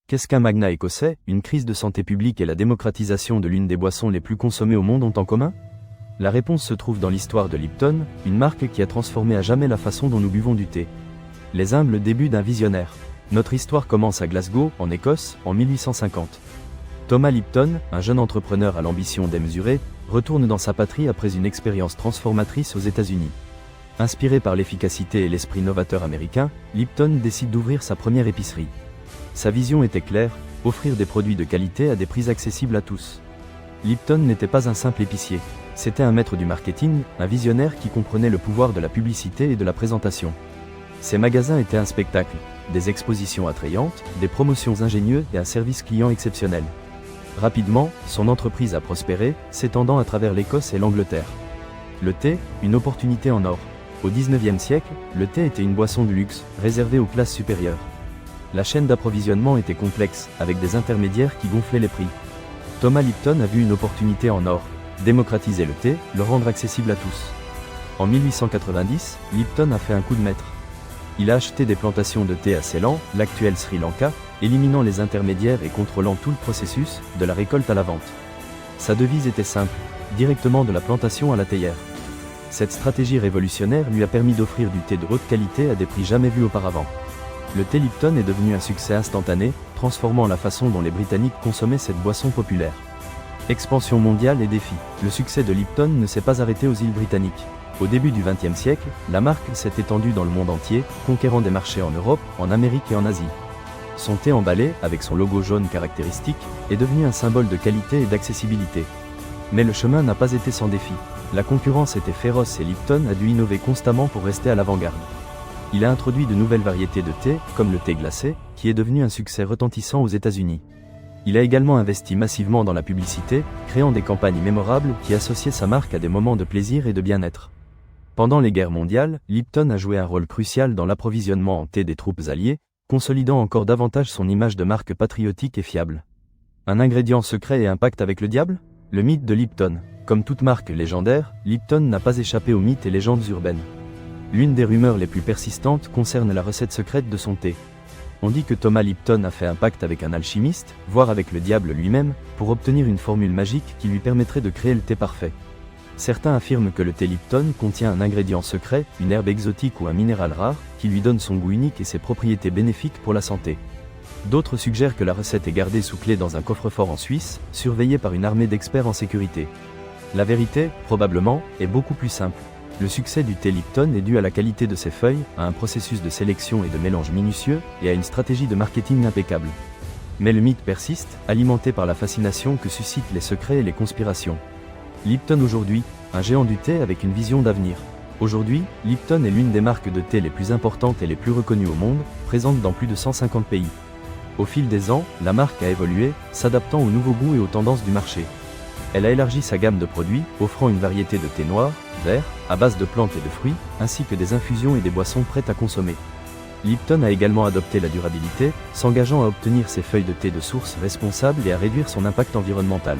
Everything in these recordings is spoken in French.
Qu'est-ce qu'un magnat écossais? Une crise de santé publique et la démocratisation de l'une des boissons les plus consommées au monde ont en commun? La réponse se trouve dans l'histoire de Lipton, une marque qui a transformé à jamais la façon dont nous buvons du thé. Les humbles débuts d'un visionnaire. Notre histoire commence à Glasgow, en Écosse, en 1850. Thomas Lipton, un jeune entrepreneur à l'ambition démesurée, retourne dans sa patrie après une expérience transformatrice aux États-Unis. Inspiré par l'efficacité et l'esprit novateur américain, Lipton décide d'ouvrir sa première épicerie. Sa vision était claire, offrir des produits de qualité à des prix accessibles à tous. Lipton n'était pas un simple épicier, c'était un maître du marketing, un visionnaire qui comprenait le pouvoir de la publicité et de la présentation. Ses magasins étaient un spectacle, des expositions attrayantes, des promotions ingénieuses et un service client exceptionnel. Rapidement, son entreprise a prospéré, s'étendant à travers l'Écosse et l'Angleterre. Le thé, une opportunité en or. Au XIXe siècle, le thé était une boisson de luxe, réservée aux classes supérieures. La chaîne d'approvisionnement était complexe, avec des intermédiaires qui gonflaient les prix. Thomas Lipton a vu une opportunité en or, démocratiser le thé, le rendre accessible à tous. En 1890, Lipton a fait un coup de maître. Il a acheté des plantations de thé à Ceylan, l'actuel Sri Lanka, éliminant les intermédiaires et contrôlant tout le processus, de la récolte à la vente. Sa devise était simple, directement de la plantation à la théière. Cette stratégie révolutionnaire lui a permis d'offrir du thé de haute qualité à des prix jamais vus auparavant. Le thé Lipton est devenu un succès instantané, transformant la façon dont les Britanniques consommaient cette boisson populaire. Expansion mondiale et défis. Le succès de Lipton ne s'est pas arrêté aux îles britanniques. Au début du XXe siècle, la marque s'est étendue dans le monde entier, conquérant des marchés en Europe, en Amérique et en Asie. Son thé emballé, avec son logo jaune caractéristique, est devenu un symbole de qualité et d'accessibilité. Mais le chemin n'a pas été sans défi. La concurrence était féroce et Lipton a dû innover constamment pour rester à l'avant-garde. Il a introduit de nouvelles variétés de thé, comme le thé glacé, qui est devenu un succès retentissant aux États-Unis. Il a également investi massivement dans la publicité, créant des campagnes mémorables qui associaient sa marque à des moments de plaisir et de bien-être. Pendant les guerres mondiales, Lipton a joué un rôle crucial dans l'approvisionnement en thé des troupes alliées, consolidant encore davantage son image de marque patriotique et fiable. Un ingrédient secret et un pacte avec le diable? Le mythe de Lipton. Comme toute marque légendaire, Lipton n'a pas échappé aux mythes et légendes urbaines. L'une des rumeurs les plus persistantes concerne la recette secrète de son thé. On dit que Thomas Lipton a fait un pacte avec un alchimiste, voire avec le diable lui-même, pour obtenir une formule magique qui lui permettrait de créer le thé parfait. Certains affirment que le thé Lipton contient un ingrédient secret, une herbe exotique ou un minéral rare, qui lui donne son goût unique et ses propriétés bénéfiques pour la santé. D'autres suggèrent que la recette est gardée sous clé dans un coffre-fort en Suisse, surveillé par une armée d'experts en sécurité. La vérité, probablement, est beaucoup plus simple. Le succès du thé Lipton est dû à la qualité de ses feuilles, à un processus de sélection et de mélange minutieux, et à une stratégie de marketing impeccable. Mais le mythe persiste, alimenté par la fascination que suscitent les secrets et les conspirations. Lipton aujourd'hui, un géant du thé avec une vision d'avenir. Aujourd'hui, Lipton est l'une des marques de thé les plus importantes et les plus reconnues au monde, présente dans plus de 150 pays. Au fil des ans, la marque a évolué, s'adaptant aux nouveaux goûts et aux tendances du marché. Elle a élargi sa gamme de produits, offrant une variété de thé noir, vert, à base de plantes et de fruits, ainsi que des infusions et des boissons prêtes à consommer. Lipton a également adopté la durabilité, s'engageant à obtenir ses feuilles de thé de source responsables et à réduire son impact environnemental.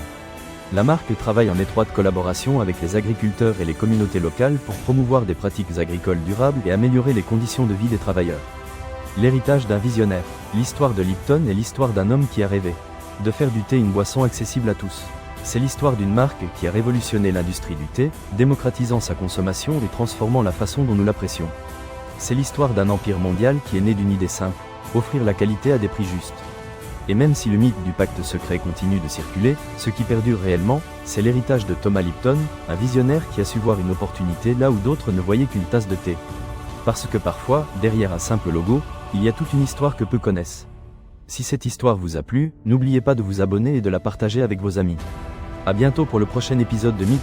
La marque travaille en étroite collaboration avec les agriculteurs et les communautés locales pour promouvoir des pratiques agricoles durables et améliorer les conditions de vie des travailleurs. L'héritage d'un visionnaire. L'histoire de Lipton est l'histoire d'un homme qui a rêvé de faire du thé une boisson accessible à tous. C'est l'histoire d'une marque qui a révolutionné l'industrie du thé, démocratisant sa consommation et transformant la façon dont nous l'apprécions. C'est l'histoire d'un empire mondial qui est né d'une idée simple, offrir la qualité à des prix justes. Et même si le mythe du pacte secret continue de circuler, ce qui perdure réellement, c'est l'héritage de Thomas Lipton, un visionnaire qui a su voir une opportunité là où d'autres ne voyaient qu'une tasse de thé. Parce que parfois, derrière un simple logo, il y a toute une histoire que peu connaissent. Si cette histoire vous a plu, n'oubliez pas de vous abonner et de la partager avec vos amis. À bientôt pour le prochain épisode de Mythes.